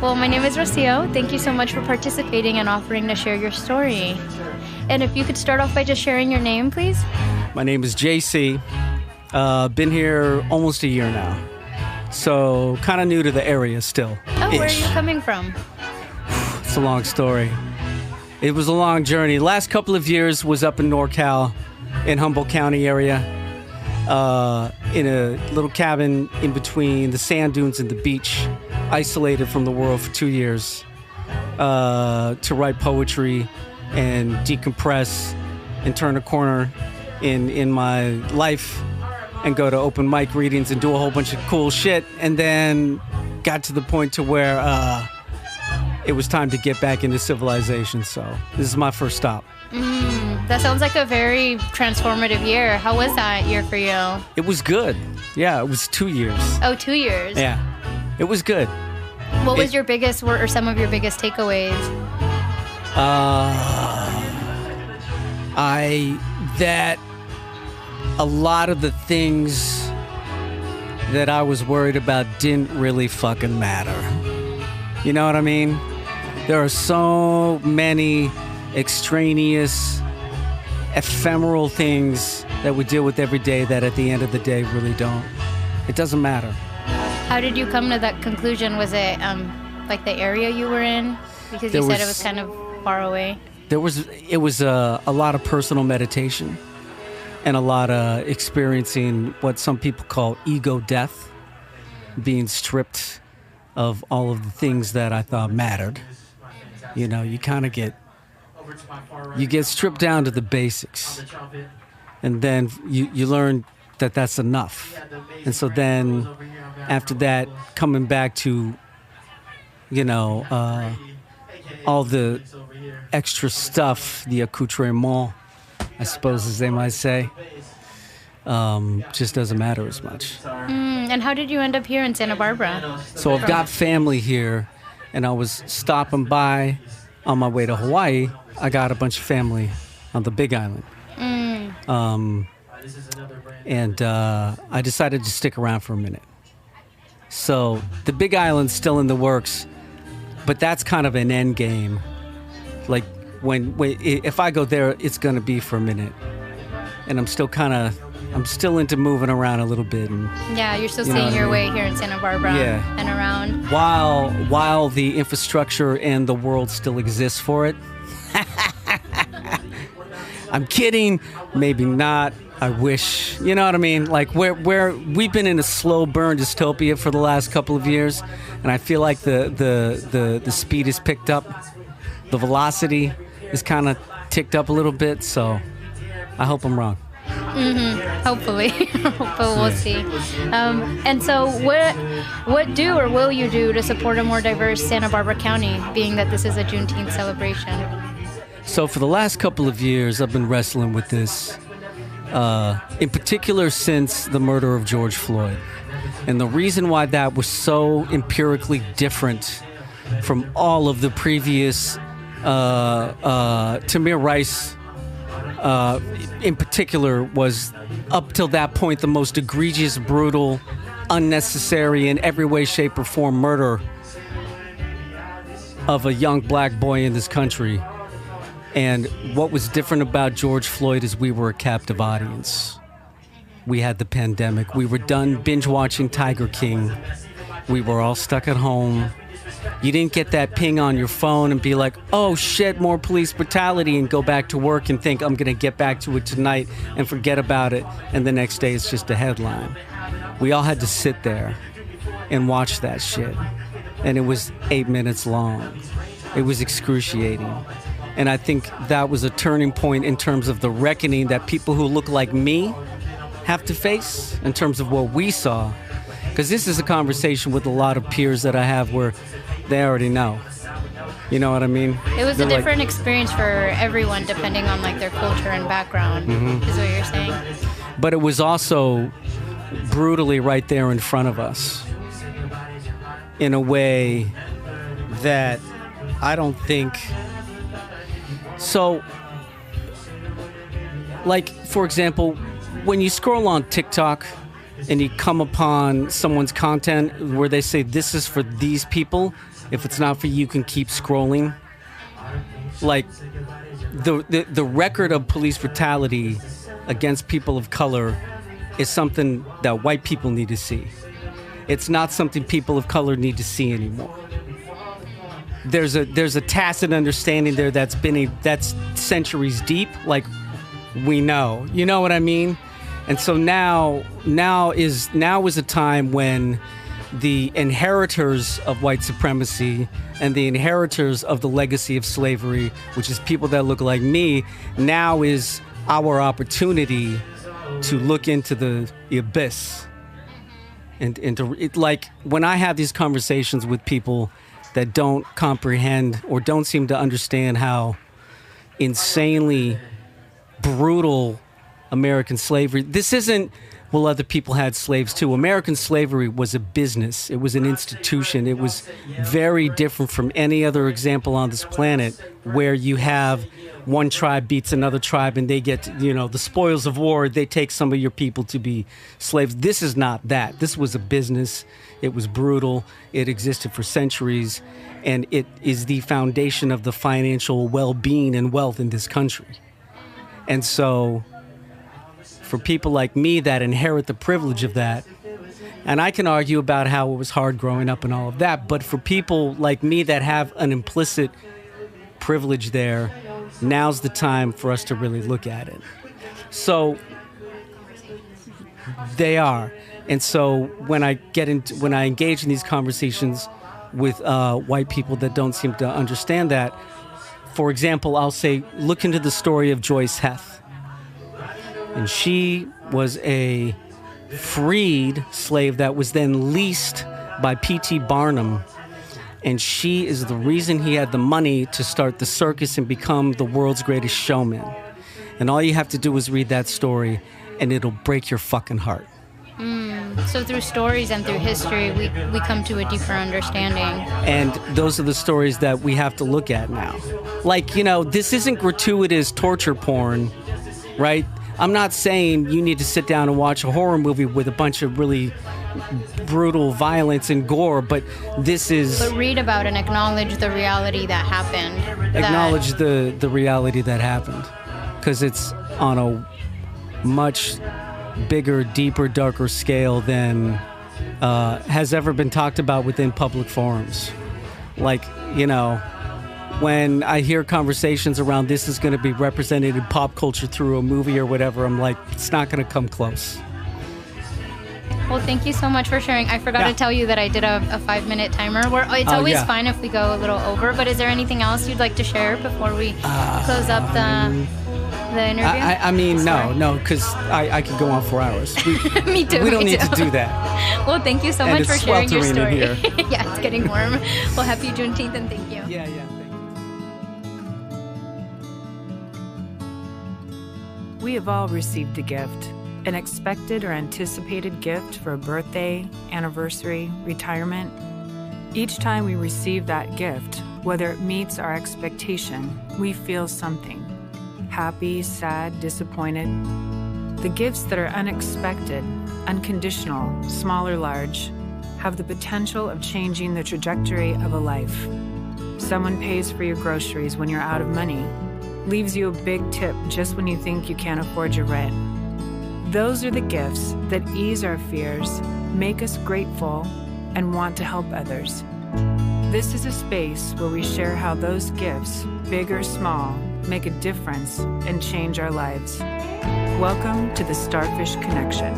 Well, my name is Rocio. Thank you so much for participating and offering to share your story. And if you could start off by just sharing your name, please. My name is JC. Been here almost a year now. So kind of new to the area still. Oh, where are you coming from? It's a long story. It was a long journey. Last couple of years was up in NorCal, in Humboldt County area, in a little cabin in between the sand dunes and the beach, isolated from the world for 2 years, to write poetry and decompress and turn a corner in my life and go to open mic readings and do a whole bunch of cool shit, and then got to the point to where it was time to get back into civilization. So this is my first stop. That sounds like a very transformative year. How was that year for you? It was good. Yeah, it was 2 years. Oh, 2 years. Yeah, it was good. What was your biggest, or some of your biggest takeaways? That a lot of the things that I was worried about didn't really fucking matter. You know what I mean? There are so many extraneous, ephemeral things that we deal with every day that at the end of the day really don't. It doesn't matter. How did you come to that conclusion? Was it like the area you were in? Because you said it was kind of far away. It was a lot of personal meditation and a lot of experiencing what some people call ego death, being stripped of all of the things that I thought mattered. You know, you kind of get stripped down to the basics, and then you learn that that's enough. And so then after that, coming back to, all the extra stuff, the accoutrement, I suppose, as they might say, just doesn't matter as much. And how did you end up here in Santa Barbara? So I've got family here, and I was stopping by on my way to Hawaii. I got a bunch of family on the Big Island. And I decided to stick around for a minute. So the Big Island's still in the works, but that's kind of an end game. Like, if I go there, it's going to be for a minute. And I'm still into moving around a little bit. And, yeah, you're still seeing your way here in Santa Barbara and around. While the infrastructure and the world still exists for it. I'm kidding. Maybe not. I wish. You know what I mean? Like, we've been in a slow burn dystopia for the last couple of years, and I feel like the speed is picked up. The velocity is kind of ticked up a little bit, so I hope I'm wrong. Hopefully. But we'll see. And so what do or will you do to support a more diverse Santa Barbara County, being that this is a Juneteenth celebration? So for the last couple of years, I've been wrestling with this, in particular since the murder of George Floyd. And the reason why that was so empirically different from all of the previous Tamir Rice, in particular, was up till that point the most egregious, brutal, unnecessary, in every way, shape, or form murder of a young black boy in this country. And what was different about George Floyd is we were a captive audience. We had the pandemic. We were done binge watching Tiger King. We were all stuck at home. You didn't get that ping on your phone and be like, oh shit, more police brutality, and go back to work and think I'm going to get back to it tonight and forget about it. And the next day it's just a headline. We all had to sit there and watch that shit. And it was 8 minutes long. It was excruciating. And I think that was a turning point in terms of the reckoning that people who look like me have to face in terms of what we saw. Because this is a conversation with a lot of peers that I have where they already know. You know what I mean? It was a different experience for everyone depending on like their culture and background, is what you're saying. But it was also brutally right there in front of us in a way that I don't think... So, like, for example, when you scroll on TikTok and you come upon someone's content where they say, this is for these people. If it's not for you, you can keep scrolling. Like, the record of police brutality against people of color is something that white people need to see. It's not something people of color need to see anymore. There's a tacit understanding there that's centuries deep, like we know. You know what I mean? And so now is a time when the inheritors of white supremacy and the inheritors of the legacy of slavery, which is people that look like me, now is our opportunity to look into the abyss. And like, when I have these conversations with people that don't comprehend or don't seem to understand how insanely brutal American slavery, this isn't, well, other people had slaves too. American slavery was a business. It was an institution. It was very different from any other example on this planet, where you have one tribe beats another tribe and they get, the spoils of war. They take some of your people to be slaves. This is not that. This was a business. It was brutal. It existed for centuries. And it is the foundation of the financial well-being and wealth in this country. And so, for people like me that inherit the privilege of that, and I can argue about how it was hard growing up and all of that, but for people like me that have an implicit privilege there, now's the time for us to really look at it. So they are. And so when I engage in these conversations with white people that don't seem to understand that, for example, I'll say, look into the story of Joyce Heth. And she was a freed slave that was then leased by P.T. Barnum. And she is the reason he had the money to start the circus and become the world's greatest showman. And all you have to do is read that story, and it'll break your fucking heart. So through stories and through history, we come to a deeper understanding. And those are the stories that we have to look at now. Like, this isn't gratuitous torture porn, right? I'm not saying you need to sit down and watch a horror movie with a bunch of really brutal violence and gore, but this is... But read about and acknowledge the reality that happened. Acknowledge the reality that happened. Because it's on a much bigger, deeper, darker scale than has ever been talked about within public forums. Like, when I hear conversations around this is going to be represented in pop culture through a movie or whatever, I'm like, it's not going to come close. Well, thank you so much for sharing. I forgot to tell you that I did a 5-minute timer. It's always fine if we go a little over, but is there anything else you'd like to share before we close up the interview? No, because I could go on for hours. Me too. We don't need to do that. Well, thank you so much for sharing your story. In here. Yeah, it's getting warm. Well, happy Juneteenth, and thank you. Yeah. We have all received a gift, an expected or anticipated gift for a birthday, anniversary, retirement. Each time we receive that gift, whether it meets our expectation, we feel something. Happy, sad, disappointed. The gifts that are unexpected, unconditional, small or large, have the potential of changing the trajectory of a life. Someone pays for your groceries when you're out of money, leaves you a big tip just when you think you can't afford your rent. Those are the gifts that ease our fears, make us grateful, and want to help others. This is a space where we share how those gifts, big or small, make a difference and change our lives. Welcome to the Starfish Connection.